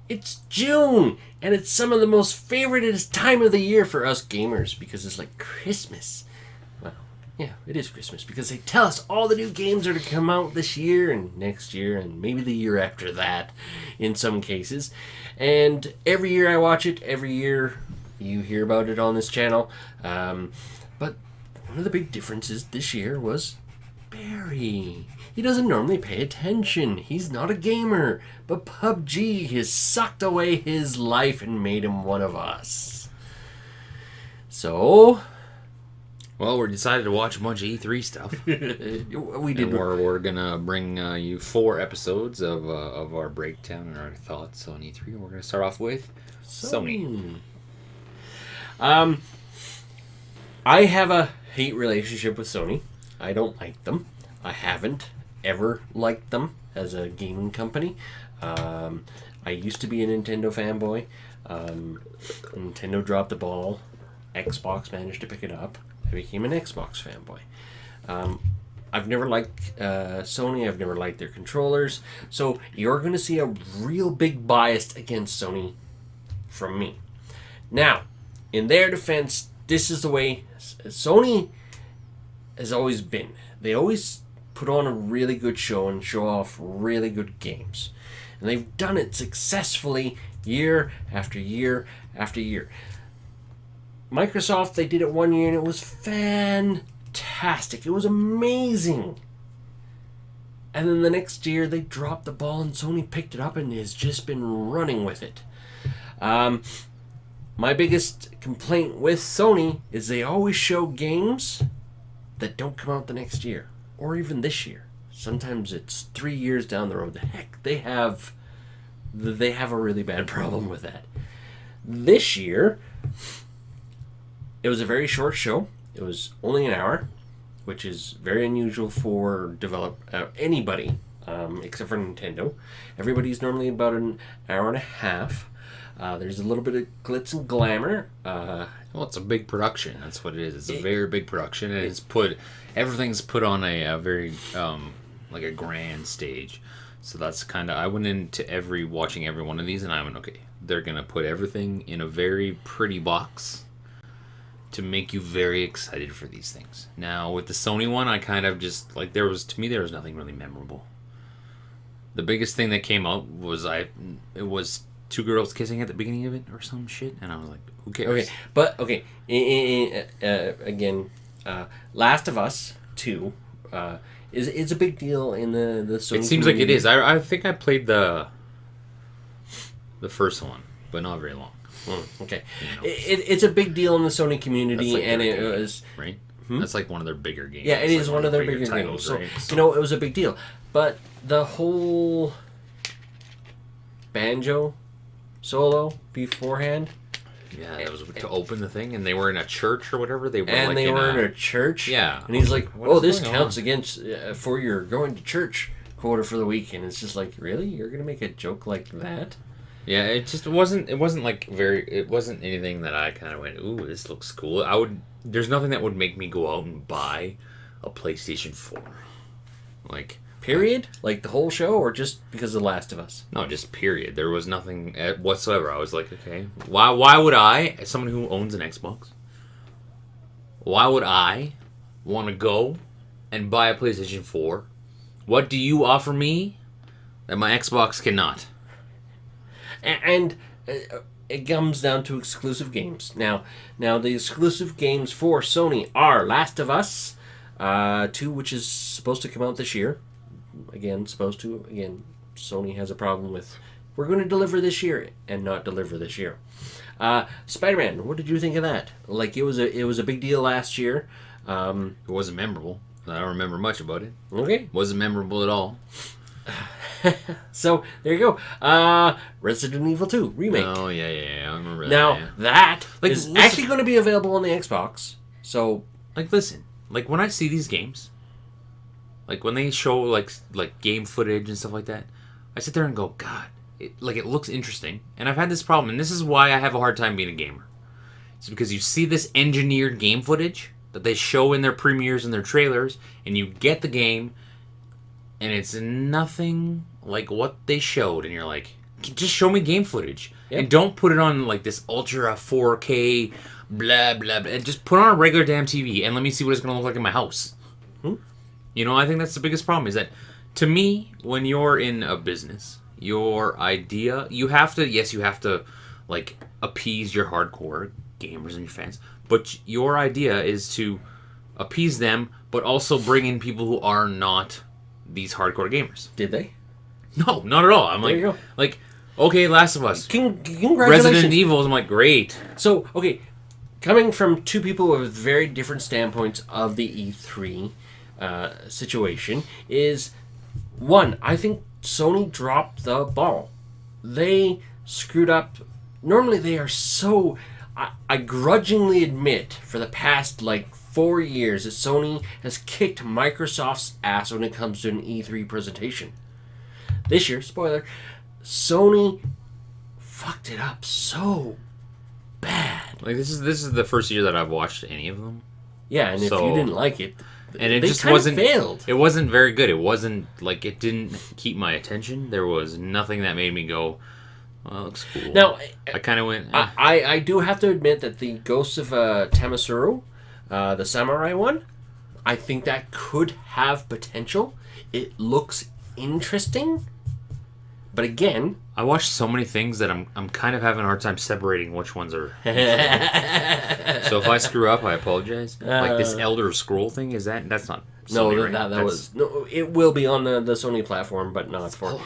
It's June, and it's some of the most favoriteest time of the year for us gamers because it's like Christmas. Well, yeah, it is Christmas because they tell us all the new games are to come out this year and next year and maybe the year after that in some cases. And every year I watch it, every year you hear about it on this channel. But one of the big differences this year was Barry. He doesn't normally pay attention. He's not a gamer. But PUBG has sucked away his life and made him one of us. So... Well, we decided to watch a bunch of E3 stuff. we did. And we're going to bring you 4 episodes of our breakdown and our thoughts on E3. And we're going to start off with Sony. I have a hate relationship with Sony. I don't like them. I haven't ever liked them as a gaming company. I used to be a Nintendo fanboy. Nintendo dropped the ball. Xbox managed to pick it up. I became an Xbox fanboy. I've never liked Sony. I've never liked their controllers. So you're going to see a real big bias against Sony from me. Now, in their defense, this is the way Sony has always been. They always put on a really good show and show off really good games. And they've done it successfully year after year after year. Microsoft, they did it one year and it was fantastic. It was amazing. And then the next year they dropped the ball and Sony picked it up and has just been running with it. My biggest complaint with Sony is they always show games that don't come out the next year. Or even this year. Sometimes it's 3 years down the road. The heck, they have a really bad problem with that. This year, it was a very short show. It was only an hour, which is very unusual for anybody, except for Nintendo. Everybody's normally about an hour and a half. There's a little bit of glitz and glamour. Well, it's a big production. That's what it is. It's a very big production, and everything's put on a very like a grand stage. So that's kind of, I went into watching every one of these, and I went, okay, they're gonna put everything in a very pretty box to make you very excited for these things. Now with the Sony one, I kind of just like there was nothing really memorable. The biggest thing that came out was it was 2 girls kissing at the beginning of it or some shit, and I was like, who cares? Okay, again, Last of Us 2 is a big deal in the Sony It seems community. like it is. I think I played the first one, but not very long. Okay, You know. it's a big deal in the Sony community, Like and it game, was right. That's like one of their bigger games. Yeah, it is like one of their bigger titles, games. right? So, it was a big deal. But the whole banjo solo beforehand, Yeah, that was to open the thing, and they were in a church or whatever. They were in a church. Yeah, and he's like, what "Oh, is this going counts on?" against for your going to church quota for the week." And it's just like, really, you're gonna make a joke like that? Yeah, it wasn't anything that I kind of went, ooh, this looks cool. There's nothing that would make me go out and buy a PlayStation 4. Like, period? Like the whole show, or just because of The Last of Us? no, just period. There was nothing whatsoever. I was like, okay, why would I, as someone who owns an Xbox, why would I want to go and buy a PlayStation 4? What do you offer me that my Xbox cannot? And it comes down to exclusive games. Now the exclusive games for Sony are Last of Us 2, which is supposed to come out this year. Again, Sony has a problem with, we're going to deliver this year and not deliver this year. Spider-Man, what did you think of that? Like, it was a big deal last year. It wasn't memorable. I don't remember much about it. Okay. Wasn't memorable at all. So there you go. Resident Evil 2 remake. Oh yeah, I remember that. Now yeah. that Like, is listen- actually going to be available on the Xbox. So Like, listen, like when I see these games, like when they show like game footage and stuff like that, I sit there and go, God, it looks interesting. And I've had this problem, and this is why I have a hard time being a gamer. It's because you see this engineered game footage that they show in their premieres and their trailers, and you get the game, and it's nothing like what they showed, and you're like, just show me game footage. Yep. And don't put it on like this ultra 4K blah blah blah. And just put on a regular damn TV and let me see what it's gonna look like in my house. You know, I think that's the biggest problem is that, to me, when you're in a business, your idea, you have to, like, appease your hardcore gamers and your fans, but your idea is to appease them, but also bring in people who are not these hardcore gamers. Did they? No, not at all. I'm There you go. like, okay, Last of Us. Congratulations. Resident Evil, I'm like, great. So, okay, coming from two people with very different standpoints of the E3 situation is, one, I think Sony dropped the ball. They screwed up. Normally they are so... I grudgingly admit for the past, 4 years that Sony has kicked Microsoft's ass when it comes to an E3 presentation. This year, spoiler, Sony fucked it up so bad. Like, this is the first year that I've watched any of them. Yeah, and if you didn't like it, and it they just kind of wasn't failed. It wasn't very good. It wasn't it didn't keep my attention. There was nothing that made me go, well, that looks cool. Now, I kind of went. I do have to admit that the Ghost of Tamasuru, the samurai one, I think that could have potential. It looks interesting, but again, I watched so many things that I'm kind of having a hard time separating which ones are. So if I screw up, I apologize. Like this Elder Scroll thing, that's not. Sony, right? that was no. It will be on the Sony platform, but not for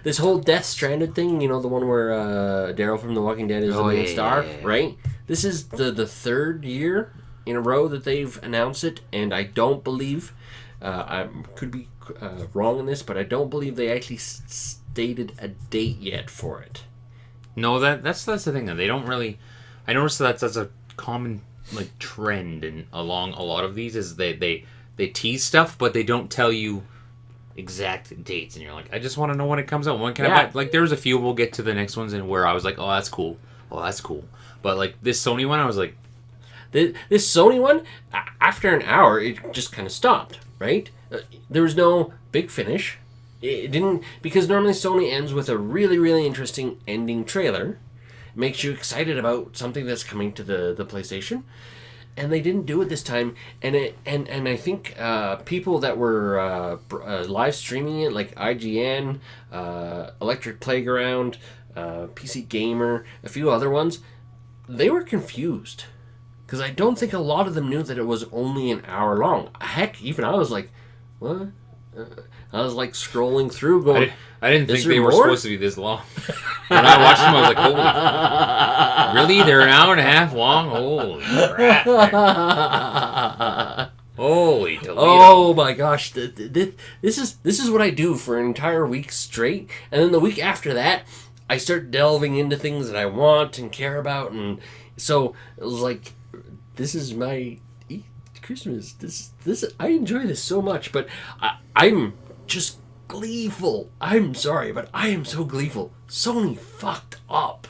this whole Death Stranded thing. The one where Daryl from The Walking Dead is the main star, right? This is the third year in a row that they've announced it, and I don't believe I could be wrong in this, but I don't believe they actually stated a date yet for it. No, that's the thing. They don't really. I noticed that's a common trend in along a lot of these is they tease stuff, but they don't tell you exact dates, and you're like, I just want to know when it comes out. When can I buy? There's a few. We'll get to the next ones, and where I was like, oh, that's cool. But this Sony one, I was like, this Sony one, after an hour, it just kind of stopped. Right? There was no big finish. It didn't, because normally Sony ends with a really, really interesting ending trailer. It makes you excited about something that's coming to the PlayStation. And they didn't do it this time. And I think people that were live streaming it, like IGN, Electric Playground, PC Gamer, a few other ones, they were confused. Because I don't think a lot of them knew that it was only an hour long. Heck, even I was like, what? I was scrolling through going... I didn't think they were supposed to be this long. When I watched them, I was like, holy... Really? They're an hour and a half long? Holy crap. Holy Toledo. Oh my gosh. This is what I do for an entire week straight. And then the week after that, I start delving into things that I want and care about. And so it was like, this is my... Christmas. This I enjoy this so much, but I'm just gleeful. I'm sorry, but I am so gleeful. Sony fucked up.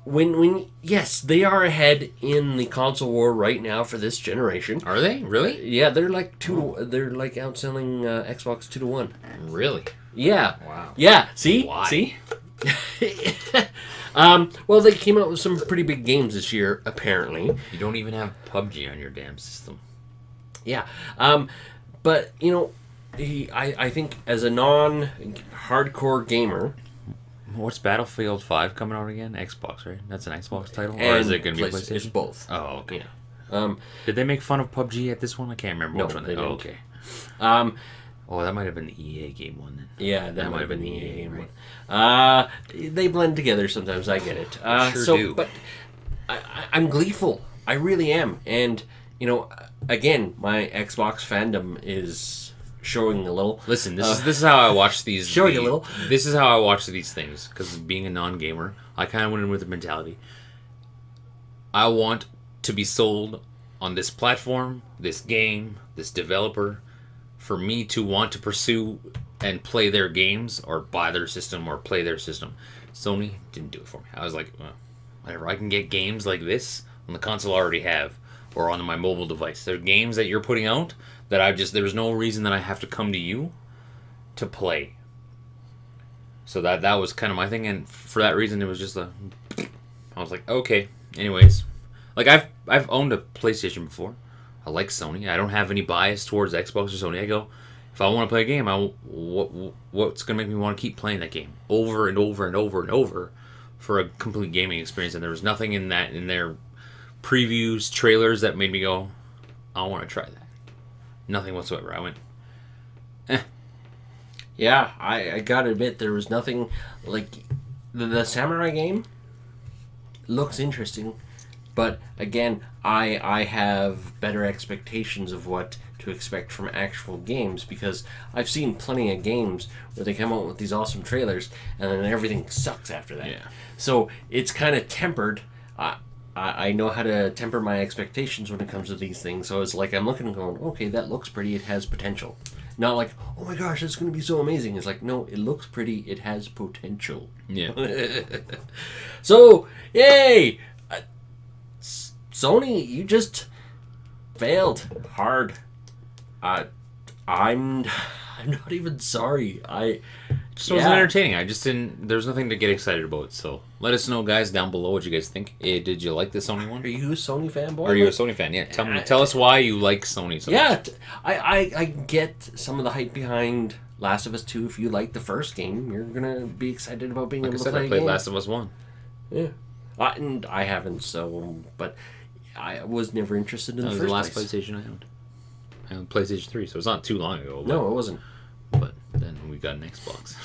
When yes, they are ahead in the console war right now for this generation. Are they really? Yeah, they're they're outselling Xbox 2-1. Really? Yeah. Wow. Yeah. See. Why? See. Well, they came out with some pretty big games this year, apparently. You don't even have PUBG on your damn system. Yeah. But, I think as a non-hardcore gamer... What's Battlefield 5 coming out again? Xbox, right? That's an Xbox title? Or is it going to be PlayStation? It's both. Oh, okay. Yeah. Did they make fun of PUBG at this one? I can't remember which one. They didn't. Oh, okay. That might have been the EA game one then. Yeah, that might have been the EA game one. They blend together sometimes, I get it. Sure do. But I'm gleeful. I really am. And, again, my Xbox fandom is showing a little. Listen, this is how I watch these. Showing a little. This is how I watch these things, because being a non-gamer, I kind of went in with the mentality. I want to be sold on this platform, this game, this developer, for me to want to pursue and play their games or buy their system or play their system. Sony didn't do it for me. I was like, well, whatever, I can get games like this on the console I already have or on my mobile device. There are games that you're putting out that there's no reason that I have to come to you to play. So that was kind of my thing, and for that reason, it was just I was like, okay. Anyways, like I've owned a PlayStation before. I like Sony. I don't have any bias towards Xbox or Sony. I go, if I want to play a game, what's gonna make me want to keep playing that game over and over and over and over for a complete gaming experience? And there was nothing in their previews, trailers that made me go, I want to try that. Nothing whatsoever. I went, Yeah, I gotta admit, there was nothing like the samurai game looks interesting, but again, I have better expectations of what to expect from actual games, because I've seen plenty of games where they come out with these awesome trailers and then everything sucks after that. Yeah. So it's kind of tempered. I know how to temper my expectations when it comes to these things. So it's like I'm looking and going, okay, that looks pretty. It has potential. Not like, oh my gosh, it's going to be so amazing. It's like, no, it looks pretty. It has potential. yeah. So, yay! Sony, you just failed hard. I'm not even sorry. Just wasn't entertaining. I just didn't. There's nothing to get excited about. So let us know, guys, down below what you guys think. Did you like the Sony one? Are you a Sony fanboy? Are you a Sony fan? Yeah. Tell us why you like Sony so much. I get some of the hype behind Last of Us 2. If you like the first game, you're gonna be excited about being able to play I a played game. Last of Us 1. Yeah, and I haven't. So, but I was never interested in That the was first the last PlayStation I owned. I owned PlayStation 3, so it's not too long ago. No, it wasn't. But then we got an Xbox.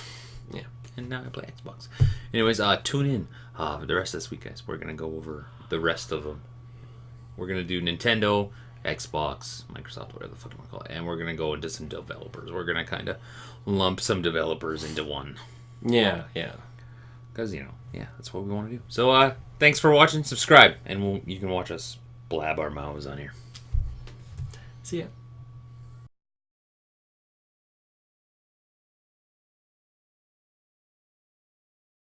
Yeah. And now I play Xbox. Anyways, tune in for the rest of this week, guys. We're going to go over the rest of them. We're going to do Nintendo, Xbox, Microsoft, whatever the fuck you want to call it. And we're going to go into some developers. We're going to kind of lump some developers into one. Yeah. Because, that's what we want to do. So, thanks for watching. Subscribe. And you can watch us blab our mouths on here. See ya.